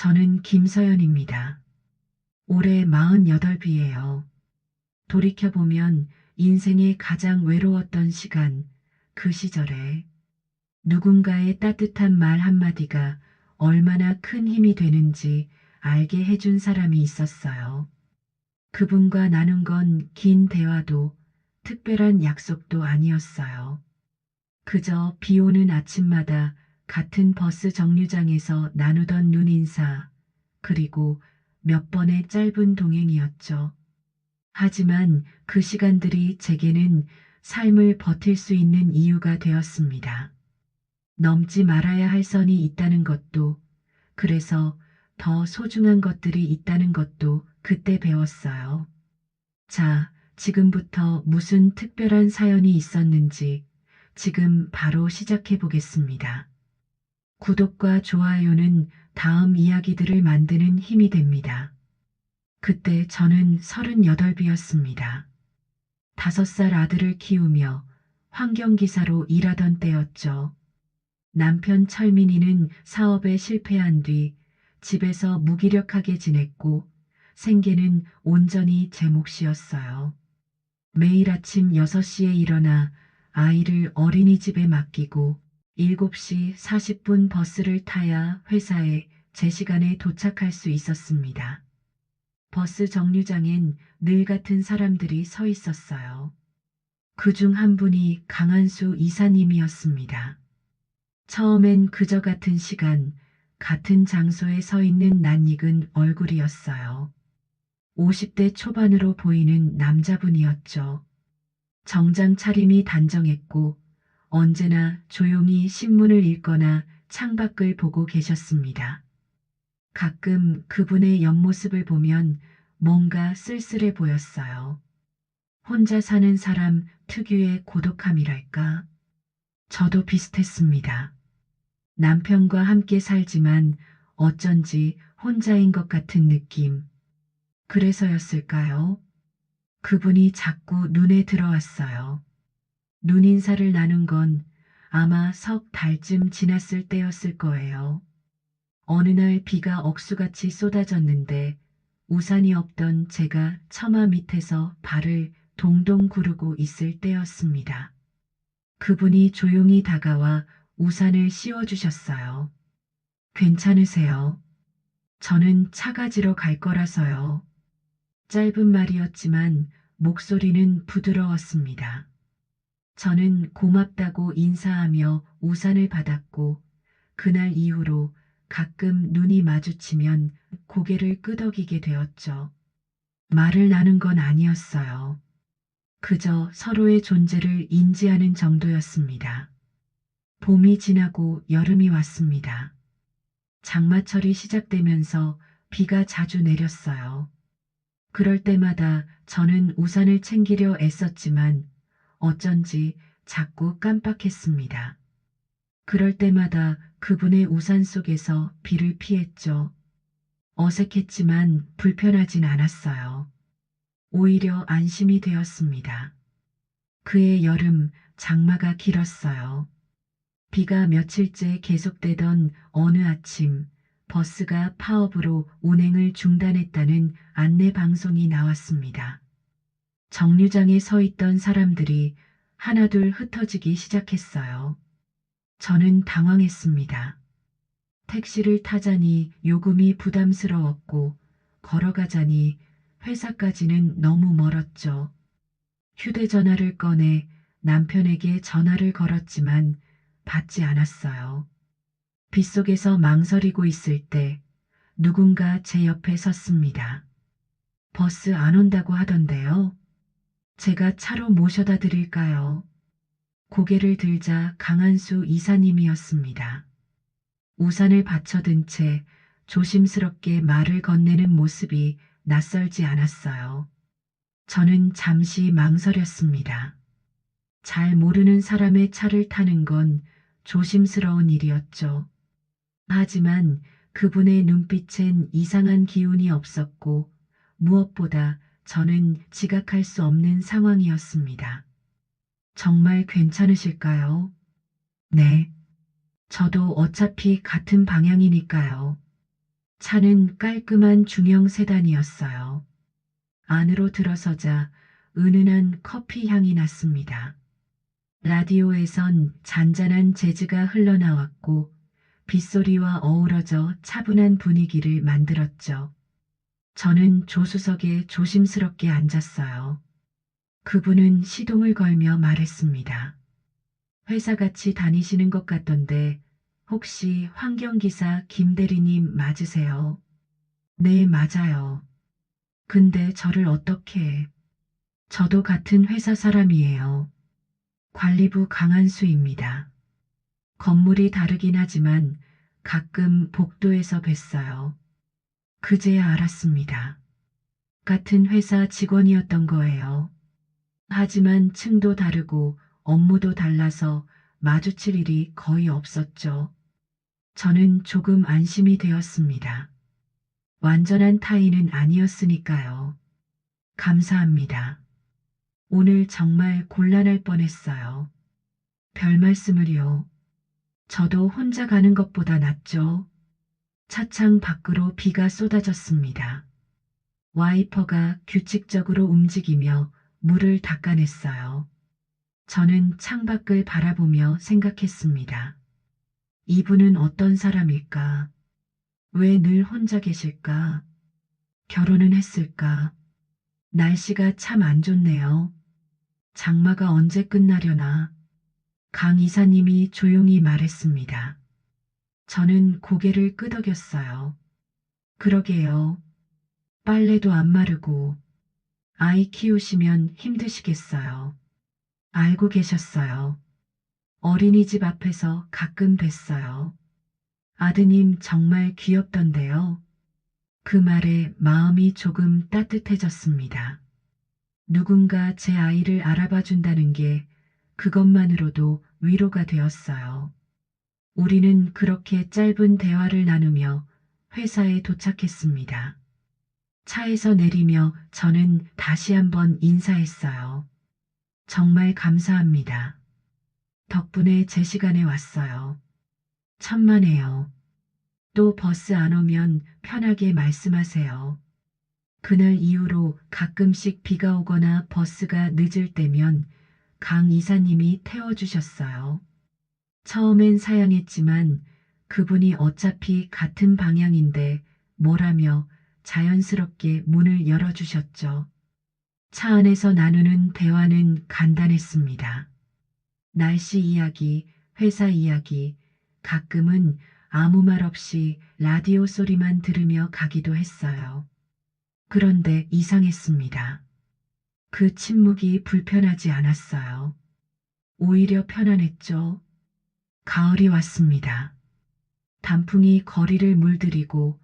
저는 김서연입니다. 올해 48이에요. 돌이켜보면 인생의 가장 외로웠던 시간, 그 시절에 누군가의 따뜻한 말 한마디가 얼마나 큰 힘이 되는지 알게 해준 사람이 있었어요. 그분과 나눈 건 긴 대화도 특별한 약속도 아니었어요. 그저 비 오는 아침마다 같은 버스 정류장에서 나누던 눈인사, 그리고 몇 번의 짧은 동행이었죠. 하지만 그 시간들이 제게는 삶을 버틸 수 있는 이유가 되었습니다. 넘지 말아야 할 선이 있다는 것도, 그래서 더 소중한 것들이 있다는 것도 그때 배웠어요. 자, 지금부터 무슨 특별한 사연이 있었는지 지금 바로 시작해 보겠습니다. 구독과 좋아요는 다음 이야기들을 만드는 힘이 됩니다. 그때 저는 38이었습니다. 5살 아들을 키우며 환경기사로 일하던 때였죠. 남편 철민이는 사업에 실패한 뒤 집에서 무기력하게 지냈고 생계는 온전히 제 몫이었어요. 매일 아침 6시에 일어나 아이를 어린이집에 맡기고 7시 40분 버스를 타야 회사에 제 시간에 도착할 수 있었습니다. 버스 정류장엔 늘 같은 사람들이 서 있었어요. 그중 한 분이 강한수 이사님이었습니다. 처음엔 그저 같은 시간, 같은 장소에 서 있는 낯익은 얼굴이었어요. 50대 초반으로 보이는 남자분이었죠. 정장 차림이 단정했고 언제나 조용히 신문을 읽거나 창밖을 보고 계셨습니다. 가끔 그분의 옆모습을 보면 뭔가 쓸쓸해 보였어요. 혼자 사는 사람 특유의 고독함이랄까. 저도 비슷했습니다. 남편과 함께 살지만 어쩐지 혼자인 것 같은 느낌. 그래서였을까요? 그분이 자꾸 눈에 들어왔어요. 눈인사를 나눈 건 아마 석 달쯤 지났을 때였을 거예요. 어느 날 비가 억수같이 쏟아졌는데 우산이 없던 제가 처마 밑에서 발을 동동 구르고 있을 때였습니다. 그분이 조용히 다가와 우산을 씌워주셨어요. 괜찮으세요? 저는 차가지러 갈 거라서요. 짧은 말이었지만 목소리는 부드러웠습니다. 저는 고맙다고 인사하며 우산을 받았고 그날 이후로 가끔 눈이 마주치면 고개를 끄덕이게 되었죠. 말을 나눈 건 아니었어요. 그저 서로의 존재를 인지하는 정도였습니다. 봄이 지나고 여름이 왔습니다. 장마철이 시작되면서 비가 자주 내렸어요. 그럴 때마다 저는 우산을 챙기려 애썼지만 어쩐지 자꾸 깜빡했습니다. 그럴 때마다 그분의 우산 속에서 비를 피했죠. 어색했지만 불편하진 않았어요. 오히려 안심이 되었습니다. 그의 여름, 장마가 길었어요. 비가 며칠째 계속되던 어느 아침, 버스가 파업으로 운행을 중단했다는 안내 방송이 나왔습니다. 정류장에 서 있던 사람들이 하나둘 흩어지기 시작했어요. 저는 당황했습니다. 택시를 타자니 요금이 부담스러웠고 걸어가자니 회사까지는 너무 멀었죠. 휴대전화를 꺼내 남편에게 전화를 걸었지만 받지 않았어요. 빗속에서 망설이고 있을 때 누군가 제 옆에 섰습니다. 버스 안 온다고 하던데요. 제가 차로 모셔다 드릴까요? 고개를 들자 강한수 이사님이었습니다. 우산을 받쳐든 채 조심스럽게 말을 건네는 모습이 낯설지 않았어요. 저는 잠시 망설였습니다. 잘 모르는 사람의 차를 타는 건 조심스러운 일이었죠. 하지만 그분의 눈빛엔 이상한 기운이 없었고 무엇보다 저는 지각할 수 없는 상황이었습니다. 정말 괜찮으실까요? 네. 저도 어차피 같은 방향이니까요. 차는 깔끔한 중형 세단이었어요. 안으로 들어서자 은은한 커피 향이 났습니다. 라디오에선 잔잔한 재즈가 흘러나왔고 빗소리와 어우러져 차분한 분위기를 만들었죠. 저는 조수석에 조심스럽게 앉았어요. 그분은 시동을 걸며 말했습니다. 회사 같이 다니시는 것 같던데 혹시 환경기사 김 대리님 맞으세요? 네, 맞아요. 근데 저를 어떻게... 저도 같은 회사 사람이에요. 관리부 강한수입니다. 건물이 다르긴 하지만 가끔 복도에서 뵀어요. 그제야 알았습니다. 같은 회사 직원이었던 거예요. 하지만 층도 다르고 업무도 달라서 마주칠 일이 거의 없었죠. 저는 조금 안심이 되었습니다. 완전한 타인은 아니었으니까요. 감사합니다. 오늘 정말 곤란할 뻔했어요. 별 말씀을요. 저도 혼자 가는 것보다 낫죠. 차창 밖으로 비가 쏟아졌습니다. 와이퍼가 규칙적으로 움직이며 물을 닦아냈어요. 저는 창밖을 바라보며 생각했습니다. 이분은 어떤 사람일까? 왜 늘 혼자 계실까? 결혼은 했을까? 날씨가 참 안 좋네요. 장마가 언제 끝나려나? 강 이사님이 조용히 말했습니다. 저는 고개를 끄덕였어요. 그러게요. 빨래도 안 마르고 아이 키우시면 힘드시겠어요. 알고 계셨어요. 어린이집 앞에서 가끔 뵀어요. 아드님 정말 귀엽던데요. 그 말에 마음이 조금 따뜻해졌습니다. 누군가 제 아이를 알아봐 준다는 게 그것만으로도 위로가 되었어요. 우리는 그렇게 짧은 대화를 나누며 회사에 도착했습니다. 차에서 내리며 저는 다시 한번 인사했어요. 정말 감사합니다. 덕분에 제 시간에 왔어요. 천만에요. 또 버스 안 오면 편하게 말씀하세요. 그날 이후로 가끔씩 비가 오거나 버스가 늦을 때면 강 이사님이 태워주셨어요. 처음엔 사양했지만 그분이 어차피 같은 방향인데 뭐라며 자연스럽게 문을 열어주셨죠. 차 안에서 나누는 대화는 간단했습니다. 날씨 이야기, 회사 이야기, 가끔은 아무 말 없이 라디오 소리만 들으며 가기도 했어요. 그런데 이상했습니다. 그 침묵이 불편하지 않았어요. 오히려 편안했죠. 가을이 왔습니다. 단풍이 거리를 물들이고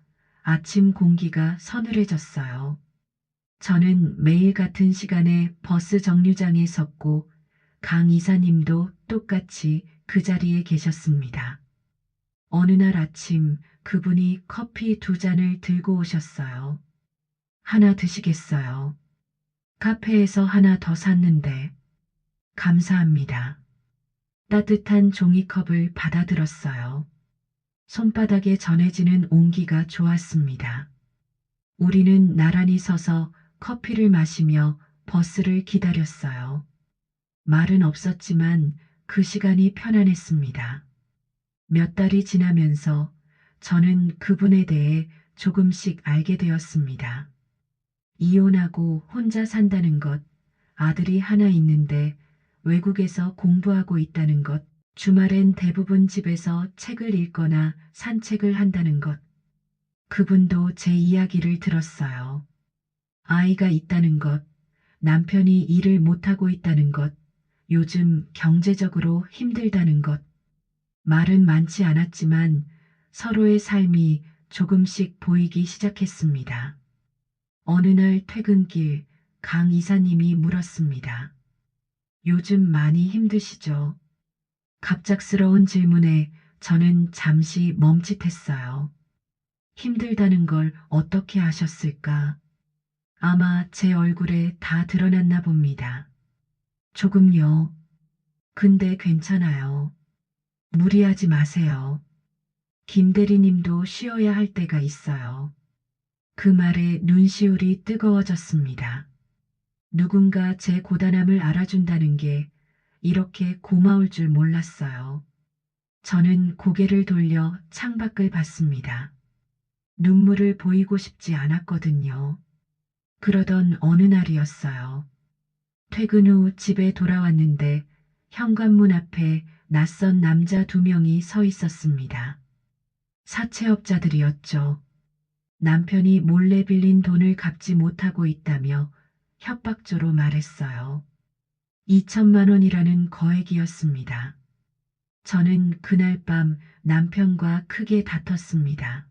아침 공기가 서늘해졌어요. 저는 매일 같은 시간에 버스 정류장에 섰고 강 이사님도 똑같이 그 자리에 계셨습니다. 어느 날 아침 그분이 커피 2잔을 들고 오셨어요. 하나 드시겠어요? 카페에서 하나 더 샀는데. 감사합니다. 따뜻한 종이컵을 받아들었어요. 손바닥에 전해지는 온기가 좋았습니다. 우리는 나란히 서서 커피를 마시며 버스를 기다렸어요. 말은 없었지만 그 시간이 편안했습니다. 몇 달이 지나면서 저는 그분에 대해 조금씩 알게 되었습니다. 이혼하고 혼자 산다는 것, 아들이 하나 있는데 외국에서 공부하고 있다는 것, 주말엔 대부분 집에서 책을 읽거나 산책을 한다는 것. 그분도 제 이야기를 들었어요. 아이가 있다는 것, 남편이 일을 못하고 있다는 것, 요즘 경제적으로 힘들다는 것. 말은 많지 않았지만 서로의 삶이 조금씩 보이기 시작했습니다. 어느 날 퇴근길 강 이사님이 물었습니다. 요즘 많이 힘드시죠? 갑작스러운 질문에 저는 잠시 멈칫했어요. 힘들다는 걸 어떻게 아셨을까? 아마 제 얼굴에 다 드러났나 봅니다. 조금요. 근데 괜찮아요. 무리하지 마세요. 김 대리님도 쉬어야 할 때가 있어요. 그 말에 눈시울이 뜨거워졌습니다. 누군가 제 고단함을 알아준다는 게 이렇게 고마울 줄 몰랐어요. 저는 고개를 돌려 창밖을 봤습니다. 눈물을 보이고 싶지 않았거든요. 그러던 어느 날이었어요. 퇴근 후 집에 돌아왔는데 현관문 앞에 낯선 남자 2명이 서 있었습니다. 사채업자들이었죠. 남편이 몰래 빌린 돈을 갚지 못하고 있다며 협박조로 말했어요. 2천만 원이라는 거액이었습니다. 저는 그날 밤 남편과 크게 다퉜습니다.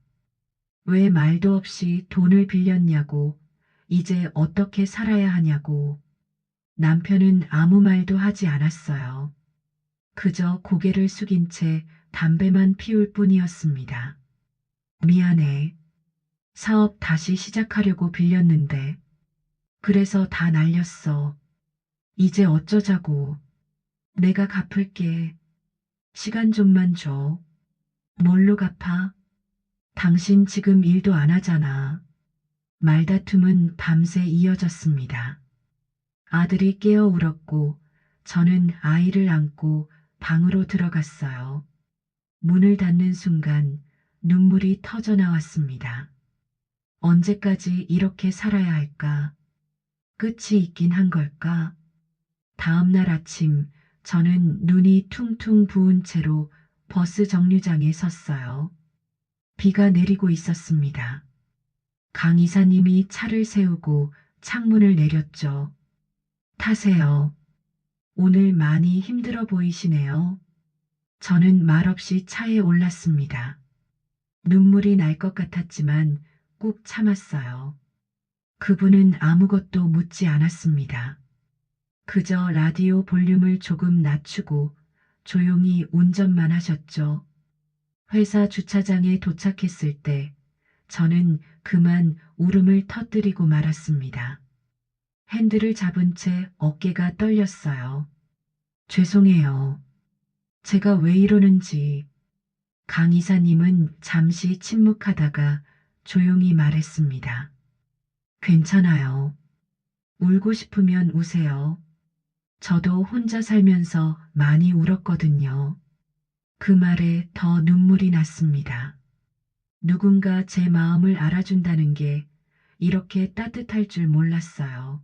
왜 말도 없이 돈을 빌렸냐고, 이제 어떻게 살아야 하냐고. 남편은 아무 말도 하지 않았어요. 그저 고개를 숙인 채 담배만 피울 뿐이었습니다. 미안해. 사업 다시 시작하려고 빌렸는데. 그래서 다 날렸어. 이제 어쩌자고. 내가 갚을게. 시간 좀만 줘. 뭘로 갚아? 당신 지금 일도 안 하잖아. 말다툼은 밤새 이어졌습니다. 아들이 깨어 울었고 저는 아이를 안고 방으로 들어갔어요. 문을 닫는 순간 눈물이 터져 나왔습니다. 언제까지 이렇게 살아야 할까? 끝이 있긴 한 걸까? 다음 날 아침 저는 눈이 퉁퉁 부은 채로 버스 정류장에 섰어요. 비가 내리고 있었습니다. 강 이사님이 차를 세우고 창문을 내렸죠. 타세요. 오늘 많이 힘들어 보이시네요. 저는 말없이 차에 올랐습니다. 눈물이 날 것 같았지만 꾹 참았어요. 그분은 아무것도 묻지 않았습니다. 그저 라디오 볼륨을 조금 낮추고 조용히 운전만 하셨죠. 회사 주차장에 도착했을 때 저는 그만 울음을 터뜨리고 말았습니다. 핸들을 잡은 채 어깨가 떨렸어요. 죄송해요. 제가 왜 이러는지. 강 이사님은 잠시 침묵하다가 조용히 말했습니다. 괜찮아요. 울고 싶으면 우세요. 저도 혼자 살면서 많이 울었거든요. 그 말에 더 눈물이 났습니다. 누군가 제 마음을 알아준다는 게 이렇게 따뜻할 줄 몰랐어요.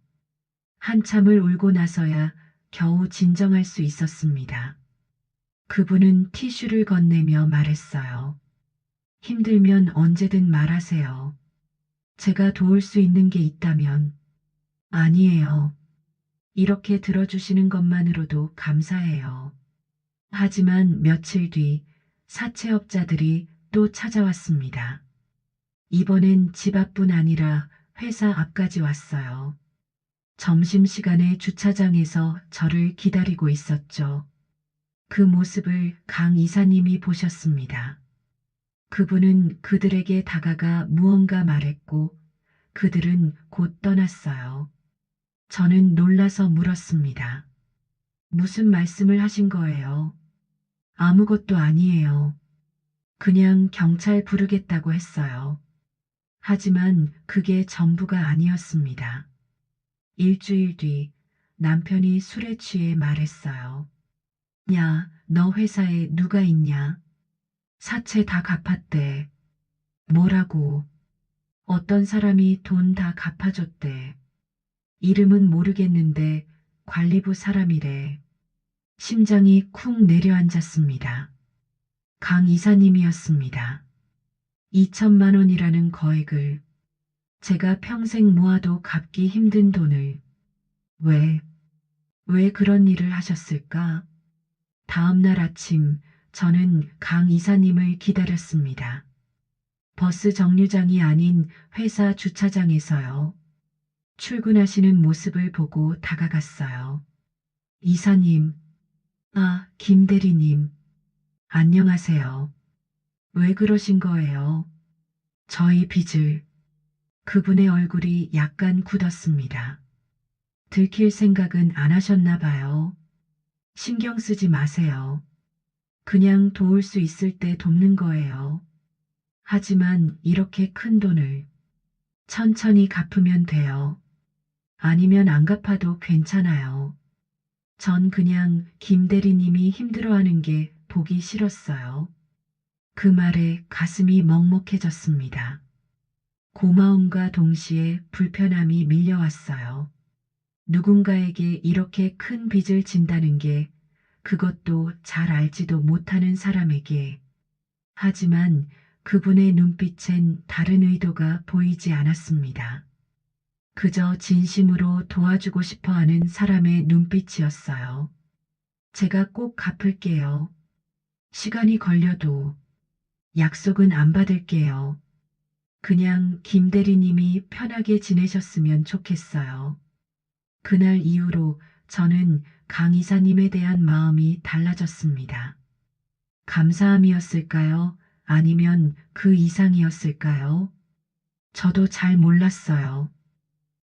한참을 울고 나서야 겨우 진정할 수 있었습니다. 그분은 티슈를 건네며 말했어요. 힘들면 언제든 말하세요. 제가 도울 수 있는 게 있다면. 아니에요. 이렇게 들어주시는 것만으로도 감사해요. 하지만 며칠 뒤 사채업자들이 또 찾아왔습니다. 이번엔 집 앞뿐 아니라 회사 앞까지 왔어요. 점심시간에 주차장에서 저를 기다리고 있었죠. 그 모습을 강 이사님이 보셨습니다. 그분은 그들에게 다가가 무언가 말했고 그들은 곧 떠났어요. 저는 놀라서 물었습니다. 무슨 말씀을 하신 거예요? 아무것도 아니에요. 그냥 경찰 부르겠다고 했어요. 하지만 그게 전부가 아니었습니다. 일주일 뒤 남편이 술에 취해 말했어요. 야, 너 회사에 누가 있냐? 사채 다 갚았대. 뭐라고? 어떤 사람이 돈 다 갚아줬대. 이름은 모르겠는데 관리부 사람이래. 심장이 쿵 내려앉았습니다. 강 이사님이었습니다. 2천만 원이라는 거액을, 제가 평생 모아도 갚기 힘든 돈을. 왜 그런 일을 하셨을까? 다음 날 아침 저는 강 이사님을 기다렸습니다. 버스 정류장이 아닌 회사 주차장에서요. 출근하시는 모습을 보고 다가갔어요. 이사님, 김 대리님, 안녕하세요. 왜 그러신 거예요? 저희 빚을. 그분의 얼굴이 약간 굳었습니다. 들킬 생각은 안 하셨나 봐요. 신경 쓰지 마세요. 그냥 도울 수 있을 때 돕는 거예요. 하지만 이렇게 큰 돈을 천천히 갚으면 돼요. 아니면 안 갚아도 괜찮아요. 전 그냥 김 대리님이 힘들어하는 게 보기 싫었어요. 그 말에 가슴이 먹먹해졌습니다. 고마움과 동시에 불편함이 밀려왔어요. 누군가에게 이렇게 큰 빚을 진다는 게 그것도 잘 알지도 못하는 사람에게. 하지만 그분의 눈빛엔 다른 의도가 보이지 않았습니다. 그저 진심으로 도와주고 싶어 하는 사람의 눈빛이었어요. 제가 꼭 갚을게요. 시간이 걸려도 약속은 안 받을게요. 그냥 김 대리님이 편하게 지내셨으면 좋겠어요. 그날 이후로 저는 강 이사님에 대한 마음이 달라졌습니다. 감사함이었을까요? 아니면 그 이상이었을까요? 저도 잘 몰랐어요.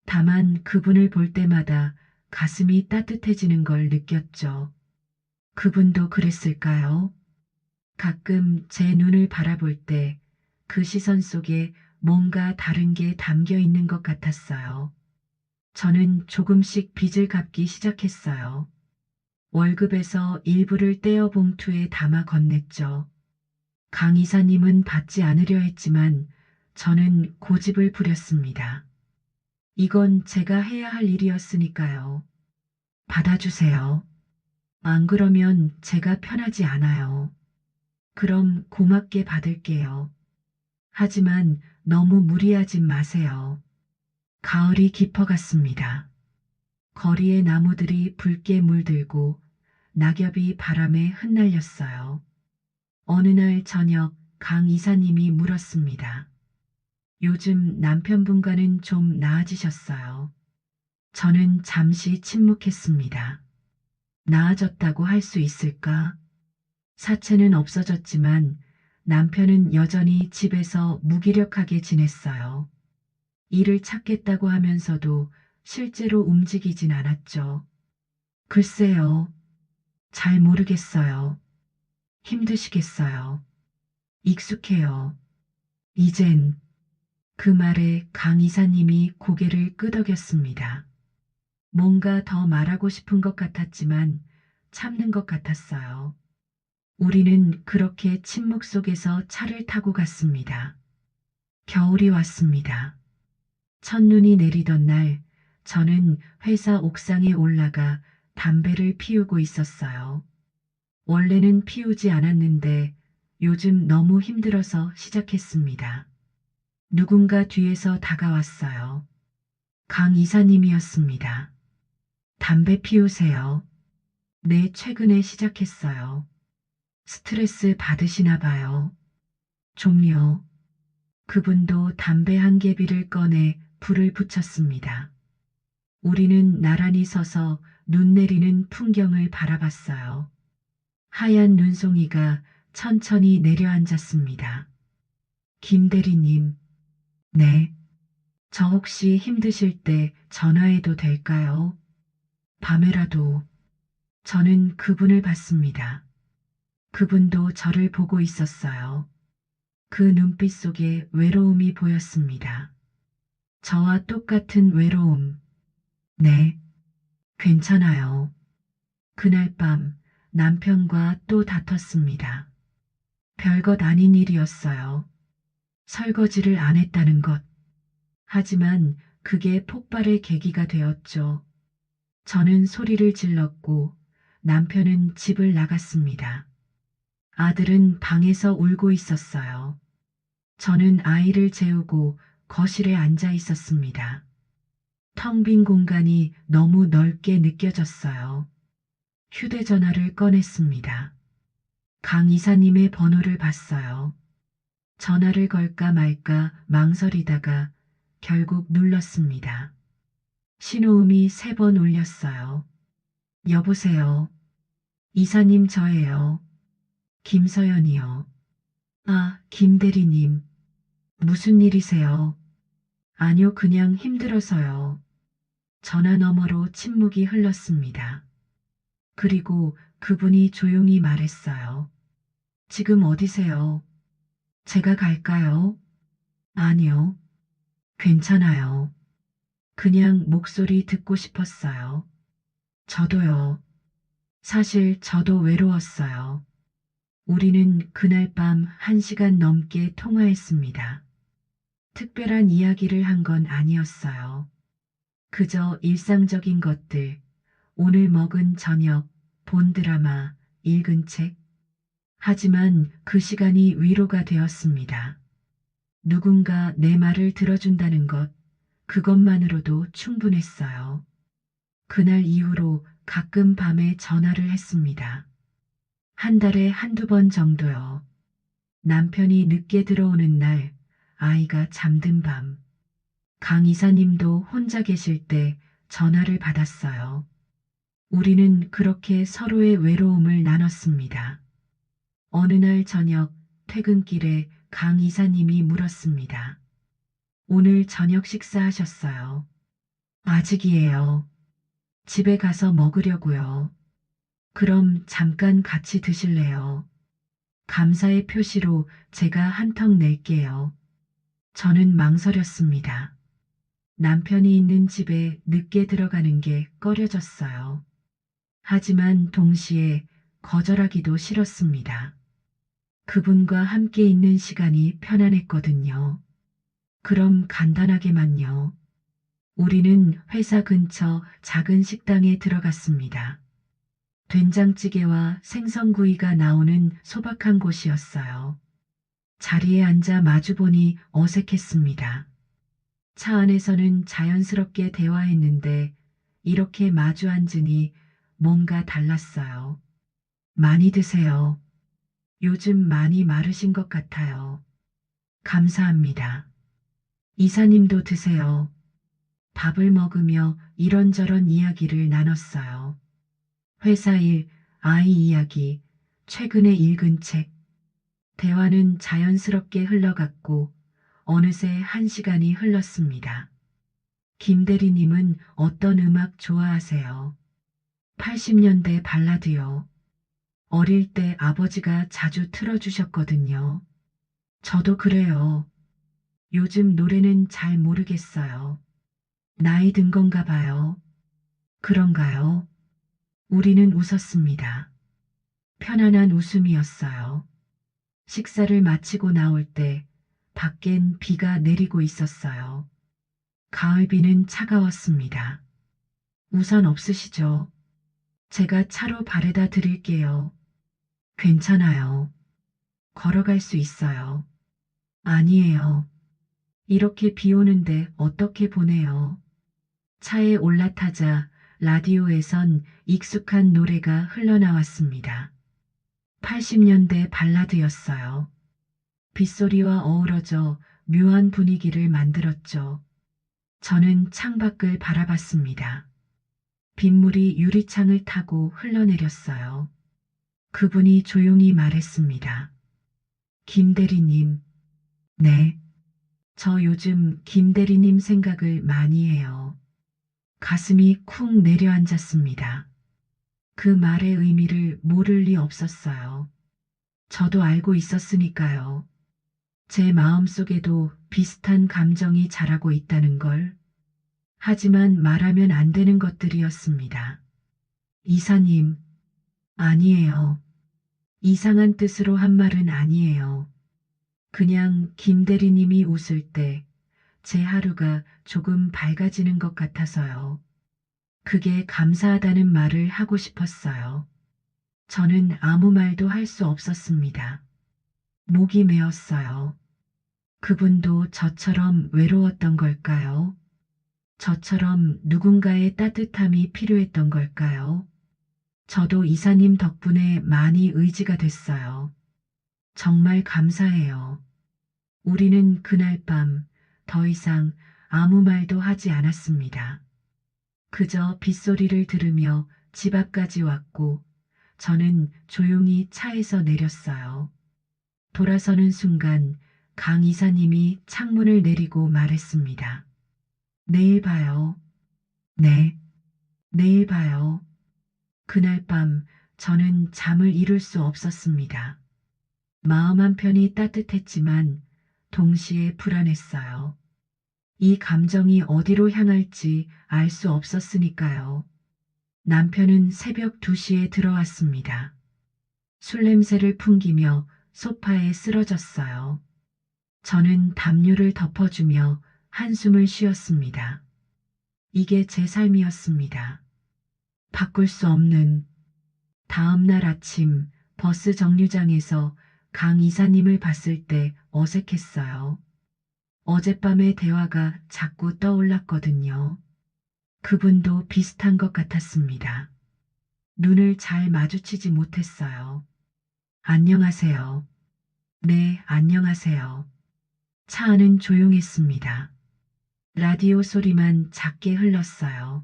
다만 그분을 볼 때마다 가슴이 따뜻해지는 걸 느꼈죠. 그분도 그랬을까요? 가끔 제 눈을 바라볼 때 그 시선 속에 뭔가 다른 게 담겨 있는 것 같았어요. 저는 조금씩 빚을 갚기 시작했어요. 월급에서 일부를 떼어 봉투에 담아 건넸죠. 강 이사님은 받지 않으려 했지만 저는 고집을 부렸습니다. 이건 제가 해야 할 일이었으니까요. 받아주세요. 안 그러면 제가 편하지 않아요. 그럼 고맙게 받을게요. 하지만 너무 무리하지 마세요. 가을이 깊어갔습니다. 거리의 나무들이 붉게 물들고 낙엽이 바람에 흩날렸어요. 어느 날 저녁 강 이사님이 물었습니다. 요즘 남편분과는 좀 나아지셨어요. 저는 잠시 침묵했습니다. 나아졌다고 할 수 있을까? 사체는 없어졌지만 남편은 여전히 집에서 무기력하게 지냈어요. 일을 찾겠다고 하면서도 실제로 움직이진 않았죠. 글쎄요. 잘 모르겠어요. 힘드시겠어요. 익숙해요. 이젠 그 말에 강 이사님이 고개를 끄덕였습니다. 뭔가 더 말하고 싶은 것 같았지만 참는 것 같았어요. 우리는 그렇게 침묵 속에서 차를 타고 갔습니다. 겨울이 왔습니다. 첫눈이 내리던 날 저는 회사 옥상에 올라가 담배를 피우고 있었어요. 원래는 피우지 않았는데 요즘 너무 힘들어서 시작했습니다. 누군가 뒤에서 다가왔어요. 강 이사님이었습니다. 담배 피우세요. 네, 최근에 시작했어요. 스트레스 받으시나 봐요. 좀요. 그분도 담배 한 개비를 꺼내 불을 붙였습니다. 우리는 나란히 서서 눈 내리는 풍경을 바라봤어요. 하얀 눈송이가 천천히 내려앉았습니다. 김 대리님, 네. 저 혹시 힘드실 때 전화해도 될까요? 밤에라도. 저는 그분을 봤습니다. 그분도 저를 보고 있었어요. 그 눈빛 속에 외로움이 보였습니다. 저와 똑같은 외로움. 네, 괜찮아요. 그날 밤 남편과 또 다퉜습니다. 별것 아닌 일이었어요. 설거지를 안 했다는 것. 하지만 그게 폭발의 계기가 되었죠. 저는 소리를 질렀고 남편은 집을 나갔습니다. 아들은 방에서 울고 있었어요. 저는 아이를 재우고 거실에 앉아 있었습니다. 텅 빈 공간이 너무 넓게 느껴졌어요. 휴대전화를 꺼냈습니다. 강 이사님의 번호를 봤어요. 전화를 걸까 말까 망설이다가 결국 눌렀습니다. 신호음이 3번 울렸어요. 여보세요. 이사님 저예요. 김서연이요. 아, 김 대리님. 무슨 일이세요? 아니요, 그냥 힘들어서요. 전화 너머로 침묵이 흘렀습니다. 그리고 그분이 조용히 말했어요. 지금 어디세요? 제가 갈까요? 아니요. 괜찮아요. 그냥 목소리 듣고 싶었어요. 저도요. 사실 저도 외로웠어요. 우리는 그날 밤 1시간 넘게 통화했습니다. 특별한 이야기를 한 건 아니었어요. 그저 일상적인 것들, 오늘 먹은 저녁, 본 드라마, 읽은 책. 하지만 그 시간이 위로가 되었습니다. 누군가 내 말을 들어준다는 것, 그것만으로도 충분했어요. 그날 이후로 가끔 밤에 전화를 했습니다. 한 달에 한두 번 정도요. 남편이 늦게 들어오는 날, 아이가 잠든 밤, 강 이사님도 혼자 계실 때 전화를 받았어요. 우리는 그렇게 서로의 외로움을 나눴습니다. 어느 날 저녁 퇴근길에 강 이사님이 물었습니다. 오늘 저녁 식사하셨어요? 아직이에요. 집에 가서 먹으려고요. 그럼 잠깐 같이 드실래요? 감사의 표시로 제가 한턱 낼게요. 저는 망설였습니다. 남편이 있는 집에 늦게 들어가는 게 꺼려졌어요. 하지만 동시에 거절하기도 싫었습니다. 그분과 함께 있는 시간이 편안했거든요. 그럼 간단하게만요. 우리는 회사 근처 작은 식당에 들어갔습니다. 된장찌개와 생선구이가 나오는 소박한 곳이었어요. 자리에 앉아 마주보니 어색했습니다. 차 안에서는 자연스럽게 대화했는데 이렇게 마주 앉으니 뭔가 달랐어요. 많이 드세요. 요즘 많이 마르신 것 같아요. 감사합니다. 이사님도 드세요. 밥을 먹으며 이런저런 이야기를 나눴어요. 회사 일, 아이 이야기, 최근에 읽은 책. 대화는 자연스럽게 흘러갔고 어느새 1시간이 흘렀습니다. 김 대리님은 어떤 음악 좋아하세요? 80년대 발라드요. 어릴 때 아버지가 자주 틀어주셨거든요. 저도 그래요. 요즘 노래는 잘 모르겠어요. 나이 든 건가 봐요. 그런가요? 우리는 웃었습니다. 편안한 웃음이었어요. 식사를 마치고 나올 때 밖엔 비가 내리고 있었어요. 가을비는 차가웠습니다. 우산 없으시죠? 제가 차로 바래다 드릴게요. 괜찮아요. 걸어갈 수 있어요. 아니에요. 이렇게 비 오는데 어떻게 보내요? 차에 올라타자 라디오에선 익숙한 노래가 흘러나왔습니다. 80년대 발라드였어요. 빗소리와 어우러져 묘한 분위기를 만들었죠. 저는 창밖을 바라봤습니다. 빗물이 유리창을 타고 흘러내렸어요. 그분이 조용히 말했습니다. 김 대리님. 네. 저 요즘 김 대리님 생각을 많이 해요. 가슴이 쿵 내려앉았습니다. 그 말의 의미를 모를 리 없었어요. 저도 알고 있었으니까요. 제 마음속에도 비슷한 감정이 자라고 있다는 걸. 하지만 말하면 안 되는 것들이었습니다. 이사님, 아니에요. 이상한 뜻으로 한 말은 아니에요. 그냥 김 대리님이 웃을 때 제 하루가 조금 밝아지는 것 같아서요. 그게 감사하다는 말을 하고 싶었어요. 저는 아무 말도 할 수 없었습니다. 목이 메었어요. 그분도 저처럼 외로웠던 걸까요? 저처럼 누군가의 따뜻함이 필요했던 걸까요? 저도 이사님 덕분에 많이 의지가 됐어요. 정말 감사해요. 우리는 그날 밤 더 이상 아무 말도 하지 않았습니다. 그저 빗소리를 들으며 집 앞까지 왔고 저는 조용히 차에서 내렸어요. 돌아서는 순간 강 이사님이 창문을 내리고 말했습니다. 내일 봐요. 네, 내일 봐요. 그날 밤 저는 잠을 이룰 수 없었습니다. 마음 한편이 따뜻했지만 동시에 불안했어요. 이 감정이 어디로 향할지 알 수 없었으니까요. 남편은 새벽 2시에 들어왔습니다. 술 냄새를 풍기며 소파에 쓰러졌어요. 저는 담요를 덮어주며 한숨을 쉬었습니다. 이게 제 삶이었습니다. 바꿀 수 없는. 다음 날 아침 버스 정류장에서 강 이사님을 봤을 때 어색했어요. 어젯밤의 대화가 자꾸 떠올랐거든요. 그분도 비슷한 것 같았습니다. 눈을 잘 마주치지 못했어요. 안녕하세요. 네, 안녕하세요. 차 안은 조용했습니다. 라디오 소리만 작게 흘렀어요.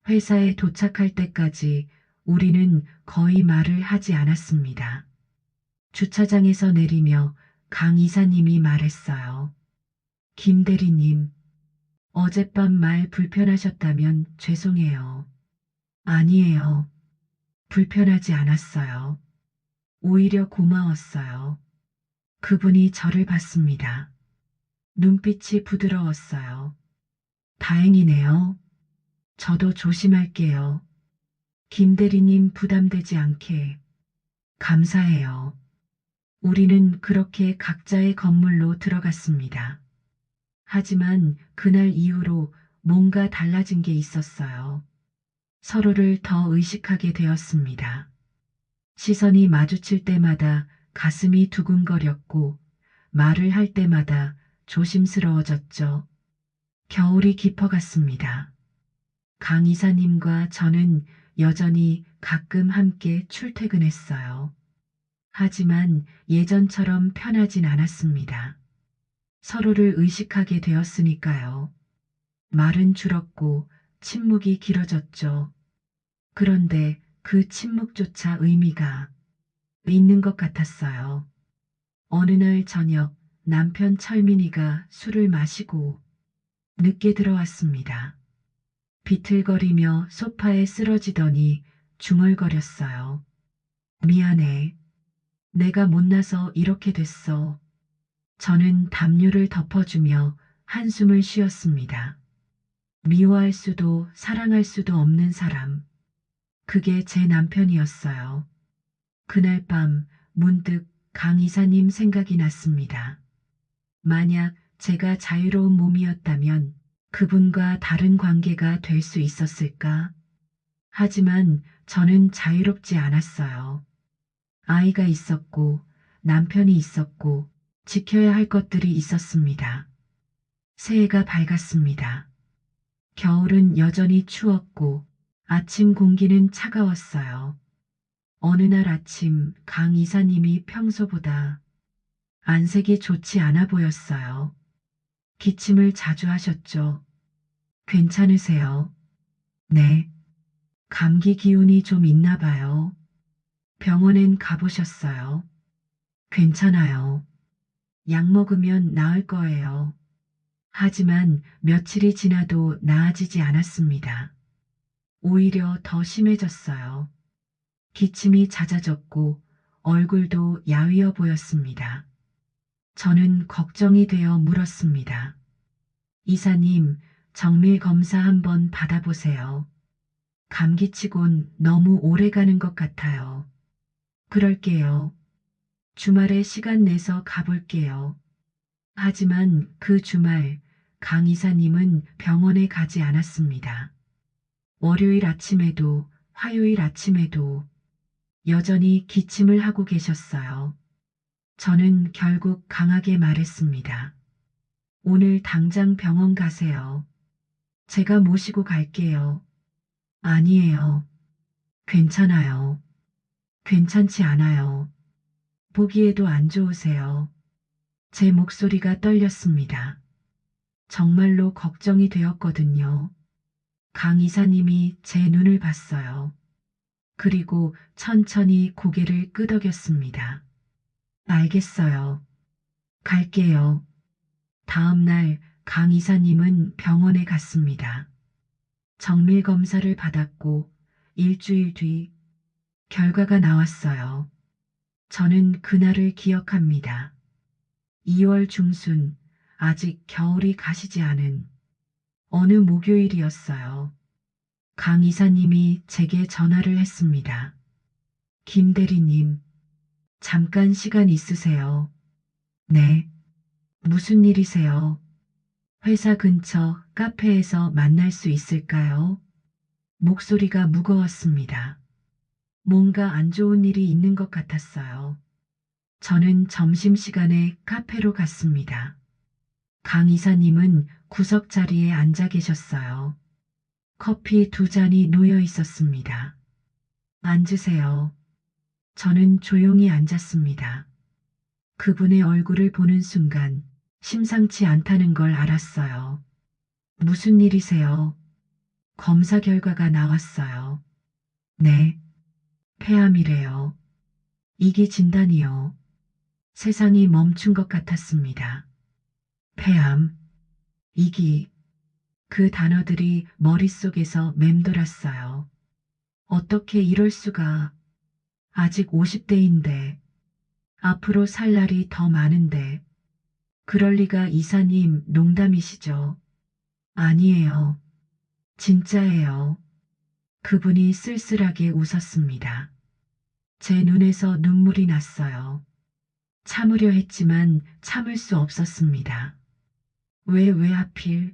회사에 도착할 때까지 우리는 거의 말을 하지 않았습니다. 주차장에서 내리며 강 이사님이 말했어요. 김 대리님, 어젯밤 말 불편하셨다면 죄송해요. 아니에요. 불편하지 않았어요. 오히려 고마웠어요. 그분이 저를 봤습니다. 눈빛이 부드러웠어요. 다행이네요. 저도 조심할게요. 김 대리님 부담되지 않게. 감사해요. 우리는 그렇게 각자의 건물로 들어갔습니다. 하지만 그날 이후로 뭔가 달라진 게 있었어요. 서로를 더 의식하게 되었습니다. 시선이 마주칠 때마다 가슴이 두근거렸고 말을 할 때마다 조심스러워졌죠. 겨울이 깊어갔습니다. 강 이사님과 저는 여전히 가끔 함께 출퇴근했어요. 하지만 예전처럼 편하진 않았습니다. 서로를 의식하게 되었으니까요. 말은 줄었고 침묵이 길어졌죠. 그런데 그 침묵조차 의미가 있는 것 같았어요. 어느 날 저녁 남편 철민이가 술을 마시고 늦게 들어왔습니다. 비틀거리며 소파에 쓰러지더니 중얼거렸어요. 미안해. 내가 못나서 이렇게 됐어. 저는 담요를 덮어주며 한숨을 쉬었습니다. 미워할 수도 사랑할 수도 없는 사람. 그게 제 남편이었어요. 그날 밤 문득 강 이사님 생각이 났습니다. 만약 제가 자유로운 몸이었다면 그분과 다른 관계가 될 수 있었을까? 하지만 저는 자유롭지 않았어요. 아이가 있었고 남편이 있었고 지켜야 할 것들이 있었습니다. 새해가 밝았습니다. 겨울은 여전히 추웠고 아침 공기는 차가웠어요. 어느 날 아침 강 이사님이 평소보다 안색이 좋지 않아 보였어요. 기침을 자주 하셨죠. 괜찮으세요? 네. 감기 기운이 좀 있나 봐요. 병원엔 가보셨어요? 괜찮아요. 약 먹으면 나을 거예요. 하지만 며칠이 지나도 나아지지 않았습니다. 오히려 더 심해졌어요. 기침이 잦아졌고 얼굴도 야위어 보였습니다. 저는 걱정이 되어 물었습니다. 이사님, 정밀 검사 한번 받아보세요. 감기치곤 너무 오래 가는 것 같아요. 그럴게요. 주말에 시간 내서 가볼게요. 하지만 그 주말 강 이사님은 병원에 가지 않았습니다. 월요일 아침에도 화요일 아침에도 여전히 기침을 하고 계셨어요. 저는 결국 강하게 말했습니다. 오늘 당장 병원 가세요. 제가 모시고 갈게요. 아니에요. 괜찮아요. 괜찮지 않아요. 보기에도 안 좋으세요. 제 목소리가 떨렸습니다. 정말로 걱정이 되었거든요. 강 이사님이 제 눈을 봤어요. 그리고 천천히 고개를 끄덕였습니다. 알겠어요. 갈게요. 다음 날 강 이사님은 병원에 갔습니다. 정밀 검사를 받았고 일주일 뒤 결과가 나왔어요. 저는 그날을 기억합니다. 2월 중순, 아직 겨울이 가시지 않은 어느 목요일이었어요. 강 이사님이 제게 전화를 했습니다. 김 대리님, 잠깐 시간 있으세요? 네. 무슨 일이세요? 회사 근처 카페에서 만날 수 있을까요? 목소리가 무거웠습니다. 뭔가 안 좋은 일이 있는 것 같았어요. 저는 점심시간에 카페로 갔습니다. 강 이사님은 구석 자리에 앉아 계셨어요. 커피 두 잔이 놓여 있었습니다. 앉으세요. 저는 조용히 앉았습니다. 그분의 얼굴을 보는 순간 심상치 않다는 걸 알았어요. 무슨 일이세요? 검사 결과가 나왔어요. 네, 폐암이래요. 이기 진단이요. 세상이 멈춘 것 같았습니다. 폐암, 이기, 그 단어들이 머릿속에서 맴돌았어요. 어떻게 이럴 수가. 아직 50대인데, 앞으로 살 날이 더 많은데, 그럴 리가 이사님 농담이시죠? 아니에요. 진짜예요. 그분이 쓸쓸하게 웃었습니다. 제 눈에서 눈물이 났어요. 참으려 했지만 참을 수 없었습니다. 왜 하필?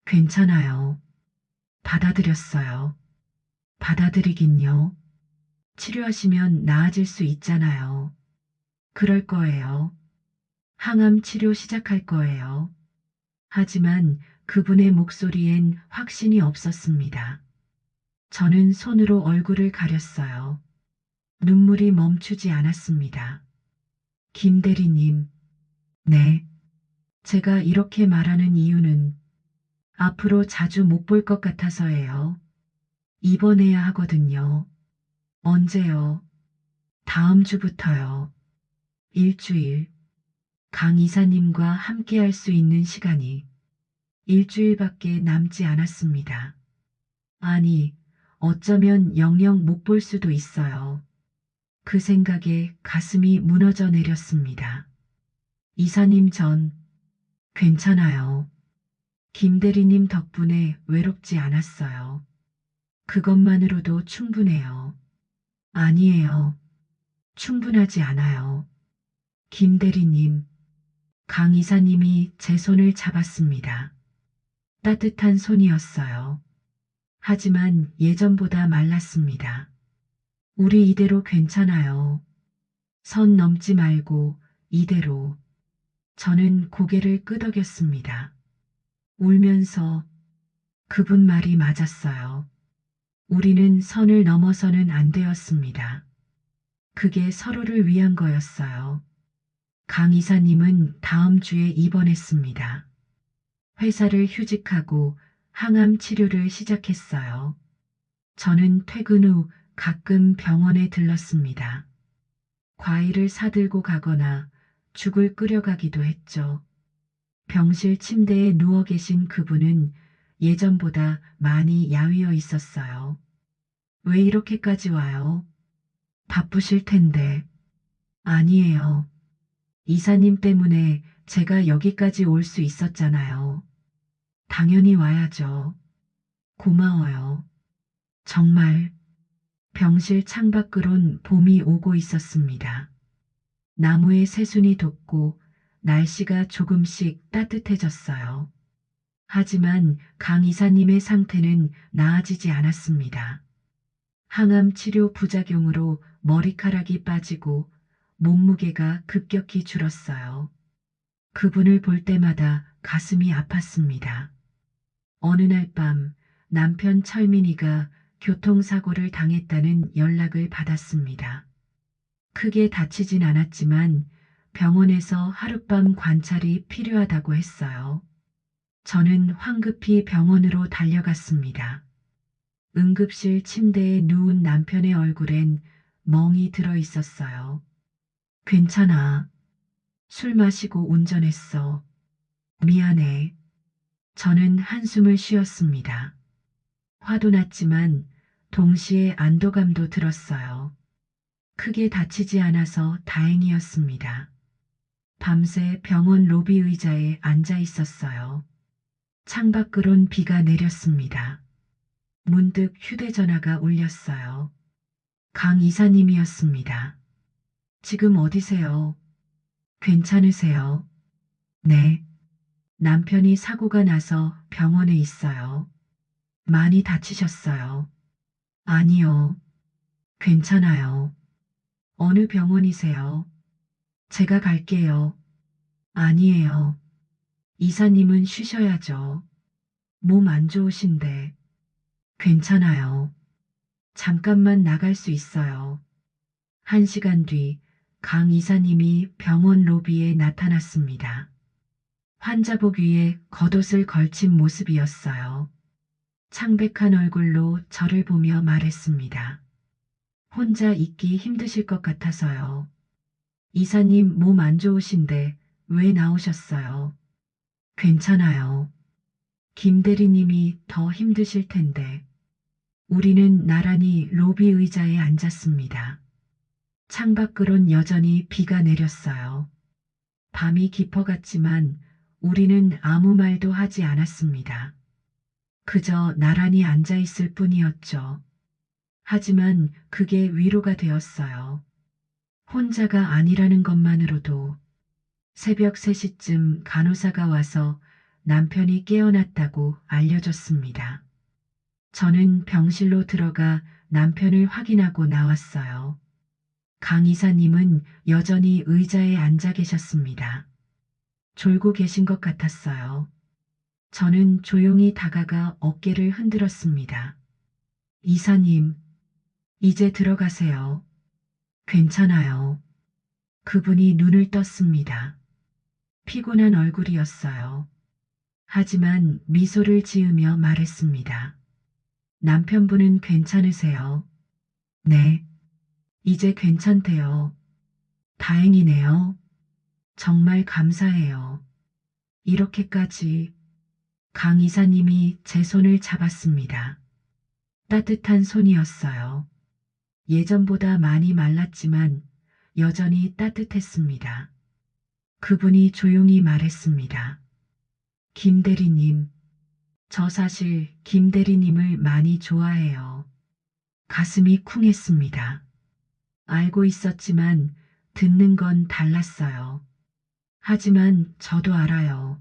괜찮아요. 받아들였어요. 받아들이긴요. 치료하시면 나아질 수 있잖아요. 그럴 거예요. 항암 치료 시작할 거예요. 하지만 그분의 목소리엔 확신이 없었습니다. 저는 손으로 얼굴을 가렸어요. 눈물이 멈추지 않았습니다. 김 대리님, 네. 제가 이렇게 말하는 이유는 앞으로 자주 못 볼 것 같아서예요. 입원해야 하거든요. 언제요? 다음 주부터요. 일주일. 강 이사님과 함께 할 수 있는 시간이 일주일밖에 남지 않았습니다. 아니, 어쩌면 영영 못 볼 수도 있어요. 그 생각에 가슴이 무너져 내렸습니다. 이사님 전 괜찮아요. 김 대리님 덕분에 외롭지 않았어요. 그것만으로도 충분해요. 아니에요. 충분하지 않아요. 김 대리님, 강 이사님이 제 손을 잡았습니다. 따뜻한 손이었어요. 하지만 예전보다 말랐습니다. 우리 이대로 괜찮아요. 선 넘지 말고 이대로. 저는 고개를 끄덕였습니다. 울면서 그분 말이 맞았어요. 우리는 선을 넘어서는 안 되었습니다. 그게 서로를 위한 거였어요. 강 이사님은 다음 주에 입원했습니다. 회사를 휴직하고 항암 치료를 시작했어요. 저는 퇴근 후 가끔 병원에 들렀습니다. 과일을 사들고 가거나 죽을 끓여가기도 했죠. 병실 침대에 누워 계신 그분은 예전보다 많이 야위어 있었어요. 왜 이렇게까지 와요? 바쁘실 텐데. 아니에요. 이사님 때문에 제가 여기까지 올 수 있었잖아요. 당연히 와야죠. 고마워요. 정말 병실 창밖으론 봄이 오고 있었습니다. 나무에 새순이 돋고 날씨가 조금씩 따뜻해졌어요. 하지만 강 이사님의 상태는 나아지지 않았습니다. 항암 치료 부작용으로 머리카락이 빠지고 몸무게가 급격히 줄었어요. 그분을 볼 때마다 가슴이 아팠습니다. 어느 날 밤 남편 철민이가 교통사고를 당했다는 연락을 받았습니다. 크게 다치진 않았지만 병원에서 하룻밤 관찰이 필요하다고 했어요. 저는 황급히 병원으로 달려갔습니다. 응급실 침대에 누운 남편의 얼굴엔 멍이 들어 있었어요. 괜찮아. 술 마시고 운전했어. 미안해. 저는 한숨을 쉬었습니다. 화도 났지만 동시에 안도감도 들었어요. 크게 다치지 않아서 다행이었습니다. 밤새 병원 로비 의자에 앉아 있었어요. 창밖으론 비가 내렸습니다. 문득 휴대전화가 울렸어요. 강 이사님이었습니다. 지금 어디세요? 괜찮으세요? 네. 남편이 사고가 나서 병원에 있어요. 많이 다치셨어요? 아니요. 괜찮아요. 어느 병원이세요? 제가 갈게요. 아니에요. 이사님은 쉬셔야죠. 몸 안 좋으신데. 괜찮아요. 잠깐만 나갈 수 있어요. 1시간 뒤 강 이사님이 병원 로비에 나타났습니다. 환자복 위에 겉옷을 걸친 모습이었어요. 창백한 얼굴로 저를 보며 말했습니다. 혼자 있기 힘드실 것 같아서요. 이사님 몸 안 좋으신데 왜 나오셨어요? 괜찮아요. 김 대리님이 더 힘드실 텐데. 우리는 나란히 로비 의자에 앉았습니다. 창밖으론 여전히 비가 내렸어요. 밤이 깊어갔지만 우리는 아무 말도 하지 않았습니다. 그저 나란히 앉아 있을 뿐이었죠. 하지만 그게 위로가 되었어요. 혼자가 아니라는 것만으로도. 새벽 3시쯤 간호사가 와서 남편이 깨어났다고 알려줬습니다. 저는 병실로 들어가 남편을 확인하고 나왔어요. 강 이사님은 여전히 의자에 앉아 계셨습니다. 졸고 계신 것 같았어요. 저는 조용히 다가가 어깨를 흔들었습니다. 이사님, 이제 들어가세요. 괜찮아요. 그분이 눈을 떴습니다. 피곤한 얼굴이었어요. 하지만 미소를 지으며 말했습니다. 남편분은 괜찮으세요? 네. 이제 괜찮대요. 다행이네요. 정말 감사해요. 이렇게까지 강 이사님이 제 손을 잡았습니다. 따뜻한 손이었어요. 예전보다 많이 말랐지만 여전히 따뜻했습니다. 그분이 조용히 말했습니다. 김 대리님, 저 사실 김 대리님을 많이 좋아해요. 가슴이 쿵했습니다. 알고 있었지만 듣는 건 달랐어요. 하지만 저도 알아요.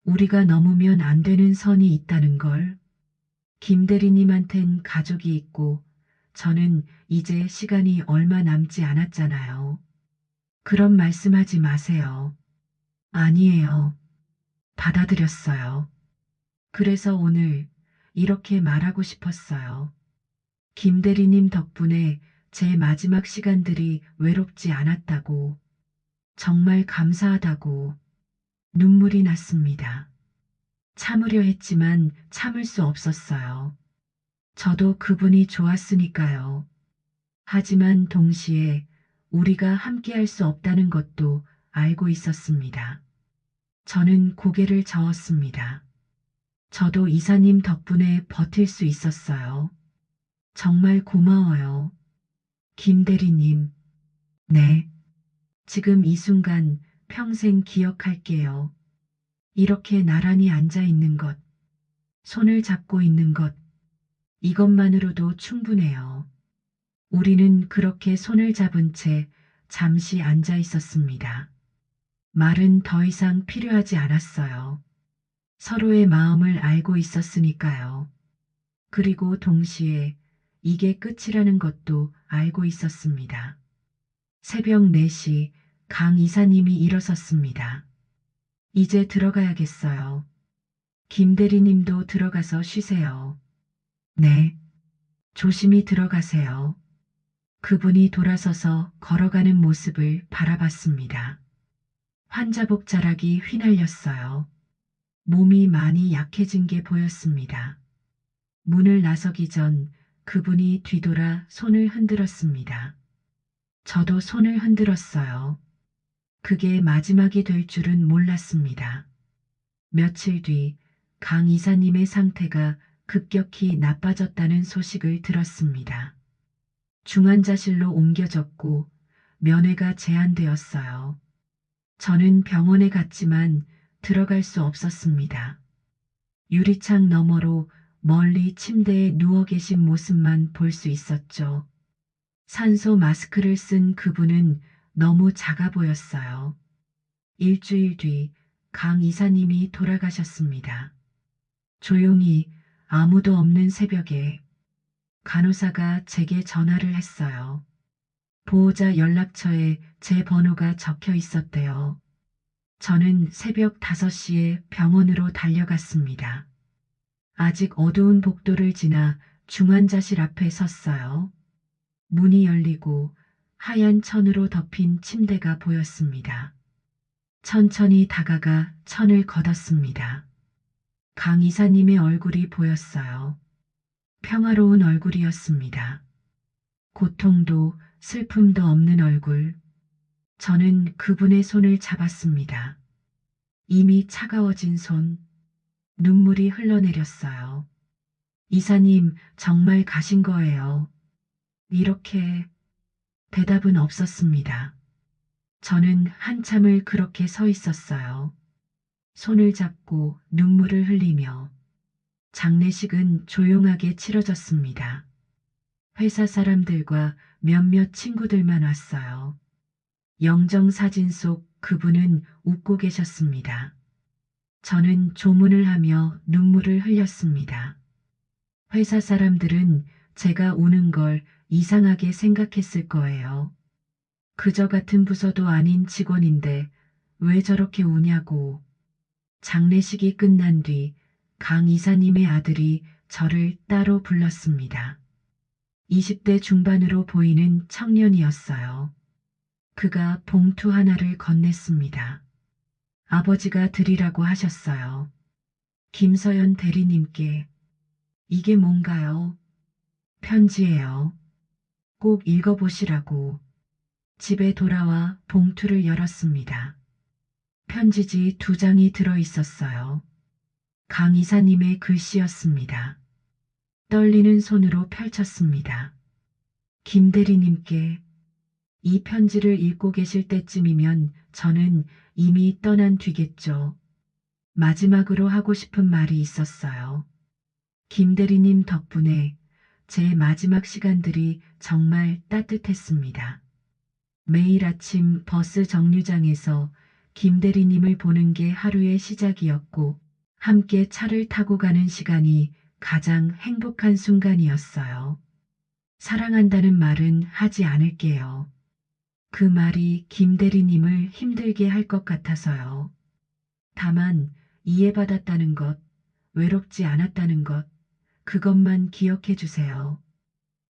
우리가 넘으면 안 되는 선이 있다는 걸. 김 대리님한텐 가족이 있고 저는 이제 시간이 얼마 남지 않았잖아요. 그런 말씀하지 마세요. 아니에요. 받아들였어요. 그래서 오늘 이렇게 말하고 싶었어요. 김 대리님 덕분에 제 마지막 시간들이 외롭지 않았다고, 정말 감사하다고. 눈물이 났습니다. 참으려 했지만 참을 수 없었어요. 저도 그분이 좋았으니까요. 하지만 동시에 우리가 함께할 수 없다는 것도 알고 있었습니다. 저는 고개를 저었습니다. 저도 이사님 덕분에 버틸 수 있었어요. 정말 고마워요. 김 대리님. 네. 지금 이 순간 평생 기억할게요. 이렇게 나란히 앉아 있는 것, 손을 잡고 있는 것, 이것만으로도 충분해요. 우리는 그렇게 손을 잡은 채 잠시 앉아 있었습니다. 말은 더 이상 필요하지 않았어요. 서로의 마음을 알고 있었으니까요. 그리고 동시에 이게 끝이라는 것도 알고 있었습니다. 새벽 4시 강 이사님이 일어섰습니다. 이제 들어가야겠어요. 김 대리님도 들어가서 쉬세요. 네. 조심히 들어가세요. 그분이 돌아서서 걸어가는 모습을 바라봤습니다. 환자복 자락이 휘날렸어요. 몸이 많이 약해진 게 보였습니다. 문을 나서기 전 그분이 뒤돌아 손을 흔들었습니다. 저도 손을 흔들었어요. 그게 마지막이 될 줄은 몰랐습니다. 며칠 뒤 강 이사님의 상태가 급격히 나빠졌다는 소식을 들었습니다. 중환자실로 옮겨졌고 면회가 제한되었어요. 저는 병원에 갔지만 들어갈 수 없었습니다. 유리창 너머로 멀리 침대에 누워 계신 모습만 볼 수 있었죠. 산소 마스크를 쓴 그분은 너무 작아 보였어요. 일주일 뒤 강 이사님이 돌아가셨습니다. 조용히 아무도 없는 새벽에 간호사가 제게 전화를 했어요. 보호자 연락처에 제 번호가 적혀 있었대요. 저는 새벽 5시에 병원으로 달려갔습니다. 아직 어두운 복도를 지나 중환자실 앞에 섰어요. 문이 열리고 하얀 천으로 덮인 침대가 보였습니다. 천천히 다가가 천을 걷었습니다. 강 이사님의 얼굴이 보였어요. 평화로운 얼굴이었습니다. 고통도 슬픔도 없는 얼굴. 저는 그분의 손을 잡았습니다. 이미 차가워진 손, 눈물이 흘러내렸어요. 이사님, 정말 가신 거예요. 이렇게 대답은 없었습니다. 저는 한참을 그렇게 서 있었어요. 손을 잡고 눈물을 흘리며 장례식은 조용하게 치러졌습니다. 회사 사람들과 몇몇 친구들만 왔어요. 영정사진 속 그분은 웃고 계셨습니다. 저는 조문을 하며 눈물을 흘렸습니다. 회사 사람들은 제가 우는 걸 이상하게 생각했을 거예요. 그저 같은 부서도 아닌 직원인데 왜 저렇게 우냐고. 장례식이 끝난 뒤 강 이사님의 아들이 저를 따로 불렀습니다. 20대 중반으로 보이는 청년이었어요. 그가 봉투 하나를 건넸습니다. 아버지가 드리라고 하셨어요. 김서연 대리님께. 이게 뭔가요? 편지예요. 꼭 읽어보시라고. 집에 돌아와 봉투를 열었습니다. 편지지 2장이 들어 있었어요. 강 이사님의 글씨였습니다. 떨리는 손으로 펼쳤습니다. 김 대리님께. 이 편지를 읽고 계실 때쯤이면 저는 이미 떠난 뒤겠죠. 마지막으로 하고 싶은 말이 있었어요. 김 대리님 덕분에 제 마지막 시간들이 정말 따뜻했습니다. 매일 아침 버스 정류장에서 김 대리님을 보는 게 하루의 시작이었고 함께 차를 타고 가는 시간이 가장 행복한 순간이었어요. 사랑한다는 말은 하지 않을게요. 그 말이 김 대리님을 힘들게 할 것 같아서요. 다만 이해받았다는 것, 외롭지 않았다는 것, 그것만 기억해 주세요.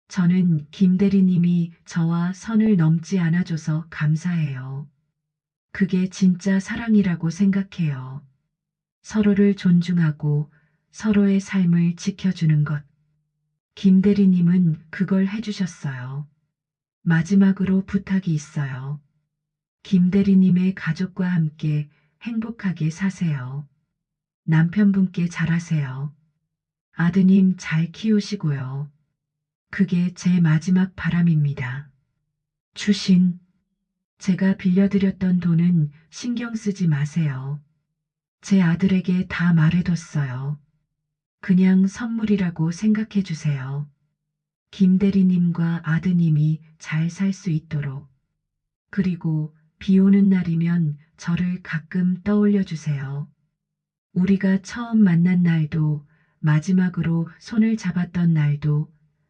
저는 김 대리님이 저와 선을 넘지 않아줘서 감사해요. 그게 진짜 사랑이라고 생각해요. 서로를 존중하고 서로의 삶을 지켜주는 것. 김 대리님은 그걸 해주셨어요. 마지막으로 부탁이 있어요. 김 대리님의 가족과 함께 행복하게 사세요. 남편분께 잘하세요. 아드님 잘 키우시고요. 그게 제 마지막 바람입니다. 추신. 제가 빌려드렸던 돈은 신경 쓰지 마세요. 제 아들에게 다 말해뒀어요. 그냥 선물이라고 생각해 주세요. 김 대리님과 아드님이 잘 살 수 있도록. 그리고 비 오는 날이면 저를 가끔 떠올려 주세요. 우리가 처음 만난 날도 마지막으로 손을 잡았던 날도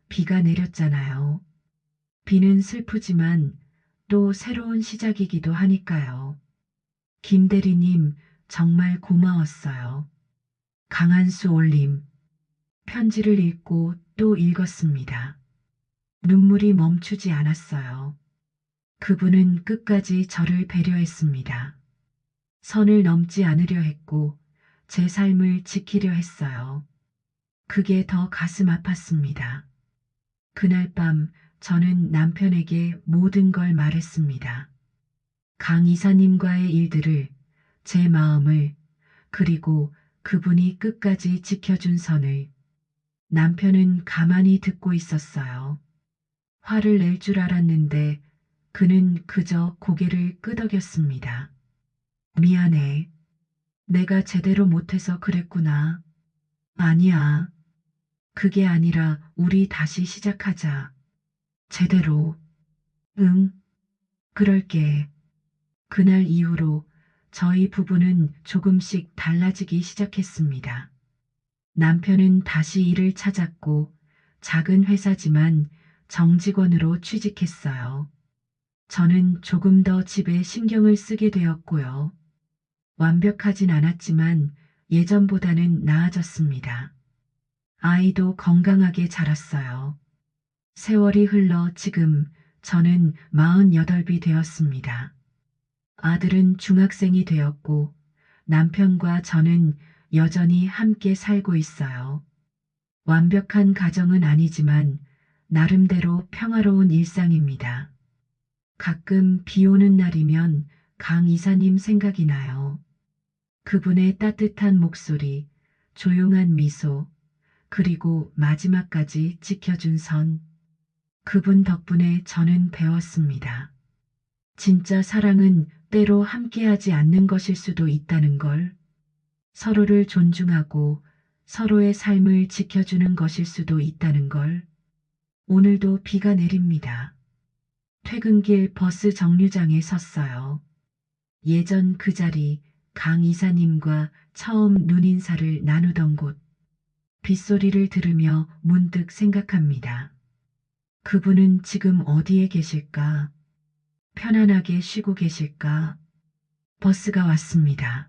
비가 내렸잖아요. 비는 슬프지만 또 새로운 시작이기도 하니까요. 김 대리님 정말 고마웠어요. 강한수 올림. 편지를 읽고 또 읽었습니다. 눈물이 멈추지 않았어요. 그분은 끝까지 저를 배려했습니다. 선을 넘지 않으려 했고 제 삶을 지키려 했어요. 그게 더 가슴 아팠습니다. 그날 밤 저는 남편에게 모든 걸 말했습니다. 강 이사님과의 일들을, 제 마음을, 그리고 그분이 끝까지 지켜준 선을. 남편은 가만히 듣고 있었어요. 화를 낼 줄 알았는데 그는 그저 고개를 끄덕였습니다. 미안해. 내가 제대로 못해서 그랬구나. 아니야. 그게 아니라 우리 다시 시작하자. 제대로. 응, 그럴게. 그날 이후로 저희 부부는 조금씩 달라지기 시작했습니다. 남편은 다시 일을 찾았고 작은 회사지만 정직원으로 취직했어요. 저는 조금 더 집에 신경을 쓰게 되었고요. 완벽하진 않았지만 예전보다는 나아졌습니다. 아이도 건강하게 자랐어요. 세월이 흘러 지금 저는 48이 되었습니다. 아들은 중학생이 되었고 남편과 저는 여전히 함께 살고 있어요. 완벽한 가정은 아니지만 나름대로 평화로운 일상입니다. 가끔 비 오는 날이면 강 이사님 생각이 나요. 그분의 따뜻한 목소리, 조용한 미소, 그리고 마지막까지 지켜준 선. 그분 덕분에 저는 배웠습니다. 진짜 사랑은 때로 함께하지 않는 것일 수도 있다는 걸, 서로를 존중하고 서로의 삶을 지켜주는 것일 수도 있다는 걸. 오늘도 비가 내립니다. 퇴근길 버스 정류장에 섰어요. 예전 그 자리, 강 이사님과 처음 눈인사를 나누던 곳. 빗소리를 들으며 문득 생각합니다. 그분은 지금 어디에 계실까? 편안하게 쉬고 계실까? 버스가 왔습니다.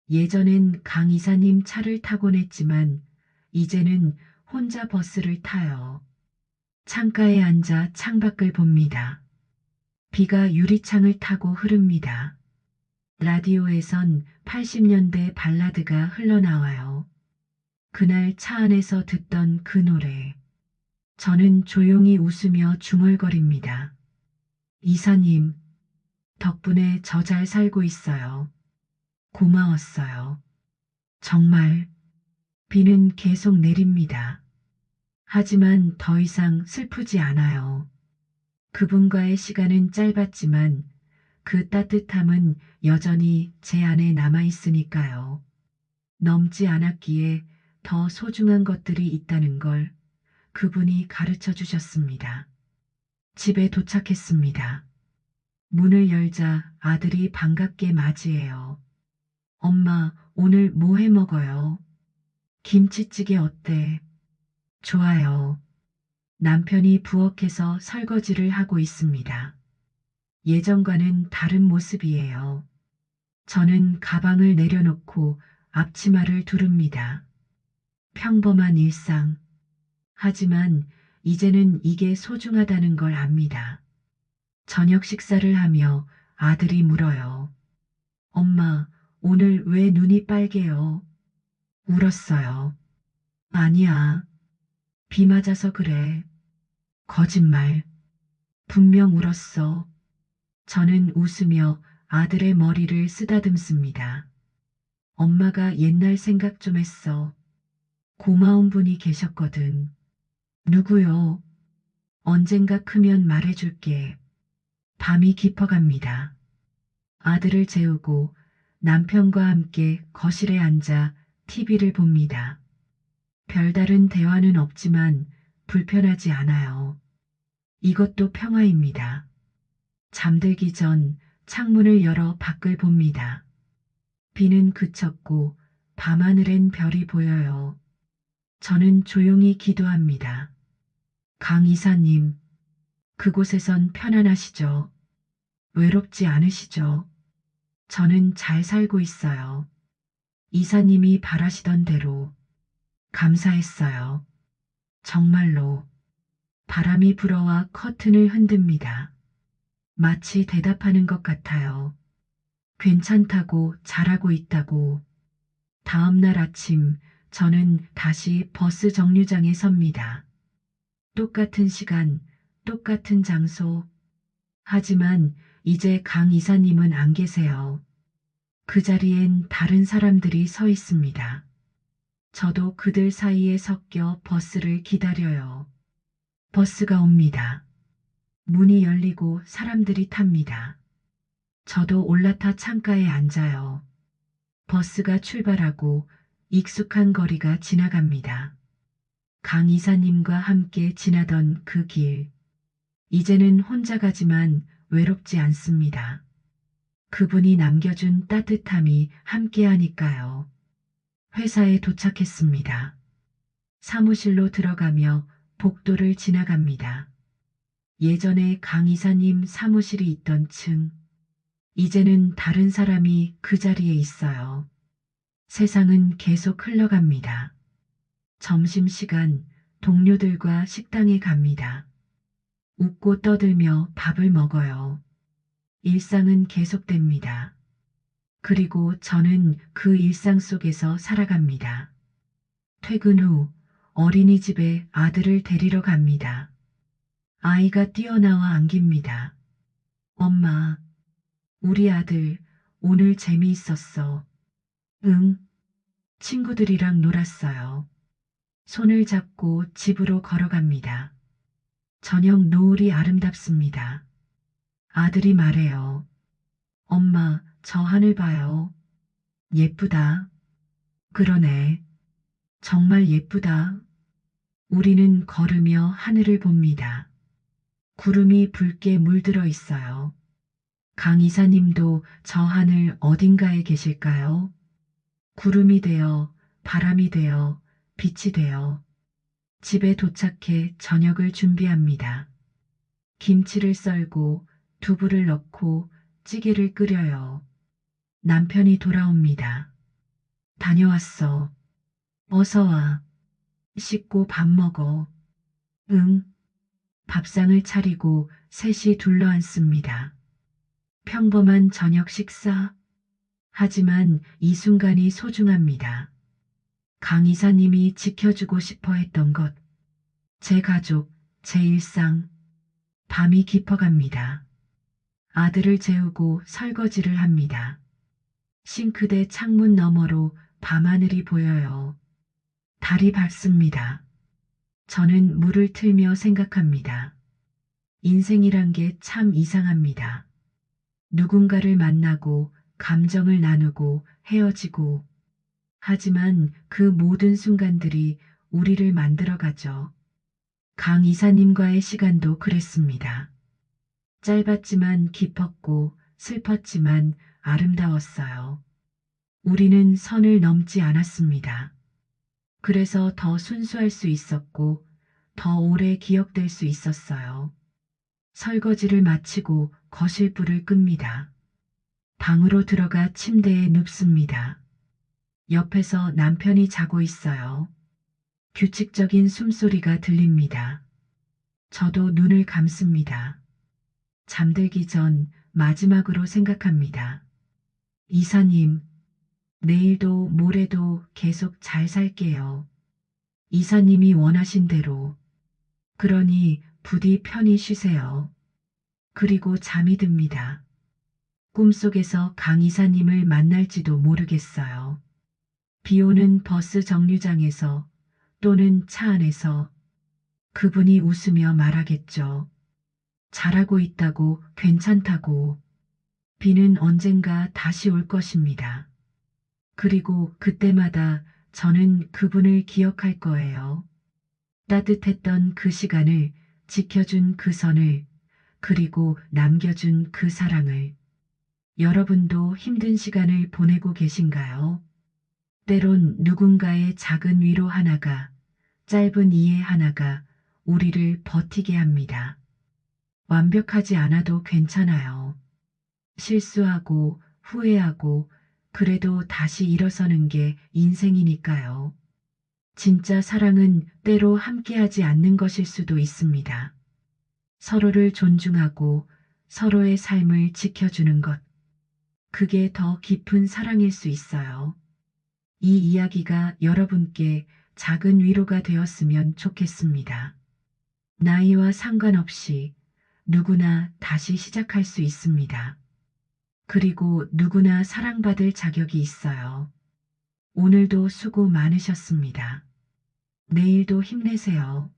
예전엔 강 이사님 차를 타곤 했지만 이제는 혼자 버스를 타요. 창가에 앉아 창밖을 봅니다. 비가 유리창을 타고 흐릅니다. 라디오에선 80년대 발라드가 흘러나와요. 그날 차 안에서 듣던 그 노래. 저는 조용히 웃으며 중얼거립니다. 이사님, 덕분에 저 잘 살고 있어요. 고마웠어요. 정말, 비는 계속 내립니다. 하지만 더 이상 슬프지 않아요. 그분과의 시간은 짧았지만 그 따뜻함은 여전히 제 안에 남아 있으니까요. 넘지 않았기에 더 소중한 것들이 있다는 걸 그분이 가르쳐 주셨습니다. 집에 도착했습니다. 문을 열자 아들이 반갑게 맞이해요. 엄마, 오늘 뭐 해 먹어요? 김치찌개 어때? 좋아요. 남편이 부엌에서 설거지를 하고 있습니다. 예전과는 다른 모습이에요. 저는 가방을 내려놓고 앞치마를 두릅니다. 평범한 일상. 하지만 이제는 이게 소중하다는 걸 압니다. 저녁 식사를 하며 아들이 물어요. 엄마, 오늘 왜 눈이 빨개요? 울었어요. 아니야. 비 맞아서 그래. 거짓말. 분명 울었어. 저는 웃으며 아들의 머리를 쓰다듬습니다. 엄마가 옛날 생각 좀 했어. 고마운 분이 계셨거든. 누구요? 언젠가 크면 말해줄게. 밤이 깊어갑니다. 아들을 재우고 남편과 함께 거실에 앉아 TV를 봅니다. 별다른 대화는 없지만 불편하지 않아요. 이것도 평화입니다. 잠들기 전 창문을 열어 밖을 봅니다. 비는 그쳤고 밤하늘엔 별이 보여요. 저는 조용히 기도합니다. 강 이사님, 그곳에선 편안하시죠? 외롭지 않으시죠? 저는 잘 살고 있어요. 이사님이 바라시던 대로 감사했어요. 정말로 바람이 불어와 커튼을 흔듭니다. 마치 대답하는 것 같아요. 괜찮다고 잘하고 있다고. 다음 날 아침 저는 다시 버스 정류장에 섭니다. 똑같은 시간, 똑같은 장소. 하지만 이제 강 이사님은 안 계세요. 그 자리엔 다른 사람들이 서 있습니다. 저도 그들 사이에 섞여 버스를 기다려요. 버스가 옵니다. 문이 열리고 사람들이 탑니다. 저도 올라타 창가에 앉아요. 버스가 출발하고 익숙한 거리가 지나갑니다. 강 이사님과 함께 지나던 그 길. 이제는 혼자 가지만 외롭지 않습니다. 그분이 남겨준 따뜻함이 함께하니까요. 회사에 도착했습니다. 사무실로 들어가며 복도를 지나갑니다. 예전에 강 이사님 사무실이 있던 층. 이제는 다른 사람이 그 자리에 있어요. 세상은 계속 흘러갑니다. 점심시간 동료들과 식당에 갑니다. 웃고 떠들며 밥을 먹어요. 일상은 계속됩니다. 그리고 저는 그 일상 속에서 살아갑니다. 퇴근 후 어린이집에 아들을 데리러 갑니다. 아이가 뛰어나와 안깁니다. 엄마, 우리 아들 오늘 재미있었어. 응, 친구들이랑 놀았어요. 손을 잡고 집으로 걸어갑니다. 저녁 노을이 아름답습니다. 아들이 말해요. 엄마, 저 하늘 봐요. 예쁘다. 그러네. 정말 예쁘다. 우리는 걸으며 하늘을 봅니다. 구름이 붉게 물들어 있어요. 강 이사님도 저 하늘 어딘가에 계실까요? 구름이 되어, 바람이 되어, 빛이 되어. 집에 도착해 저녁을 준비합니다. 김치를 썰고 두부를 넣고 찌개를 끓여요. 남편이 돌아옵니다. 다녀왔어. 어서 와. 씻고 밥 먹어. 응. 밥상을 차리고 셋이 둘러앉습니다. 평범한 저녁 식사. 하지만 이 순간이 소중합니다. 강 이사님이 지켜주고 싶어 했던 것. 제 가족, 제 일상. 밤이 깊어갑니다. 아들을 재우고 설거지를 합니다. 싱크대 창문 너머로 밤하늘이 보여요. 달이 밝습니다. 저는 물을 틀며 생각합니다. 인생이란 게 참 이상합니다. 누군가를 만나고 감정을 나누고 헤어지고 하지만 그 모든 순간들이 우리를 만들어가죠. 강 이사님과의 시간도 그랬습니다. 짧았지만 깊었고 슬펐지만 아름다웠어요. 우리는 선을 넘지 않았습니다. 그래서 더 순수할 수 있었고 더 오래 기억될 수 있었어요. 설거지를 마치고 거실 불을 끕니다. 방으로 들어가 침대에 눕습니다. 옆에서 남편이 자고 있어요. 규칙적인 숨소리가 들립니다. 저도 눈을 감습니다. 잠들기 전 마지막으로 생각합니다. 이사님, 내일도 모레도 계속 잘 살게요. 이사님이 원하신 대로. 그러니 부디 편히 쉬세요. 그리고 잠이 듭니다. 꿈속에서 강 이사님을 만날지도 모르겠어요. 비 오는 버스 정류장에서 또는 차 안에서 그분이 웃으며 말하겠죠. 잘하고 있다고, 괜찮다고. 비는 언젠가 다시 올 것입니다. 그리고 그때마다 저는 그분을 기억할 거예요. 따뜻했던 그 시간을, 지켜준 그 선을, 그리고 남겨준 그 사랑을. 여러분도 힘든 시간을 보내고 계신가요? 때론 누군가의 작은 위로 하나가, 짧은 이해 하나가 우리를 버티게 합니다. 완벽하지 않아도 괜찮아요. 실수하고 후회하고 그래도 다시 일어서는 게 인생이니까요. 진짜 사랑은 때로 함께하지 않는 것일 수도 있습니다. 서로를 존중하고 서로의 삶을 지켜주는 것. 그게 더 깊은 사랑일 수 있어요. 이 이야기가 여러분께 작은 위로가 되었으면 좋겠습니다. 나이와 상관없이 누구나 다시 시작할 수 있습니다. 그리고 누구나 사랑받을 자격이 있어요. 오늘도 수고 많으셨습니다. 내일도 힘내세요.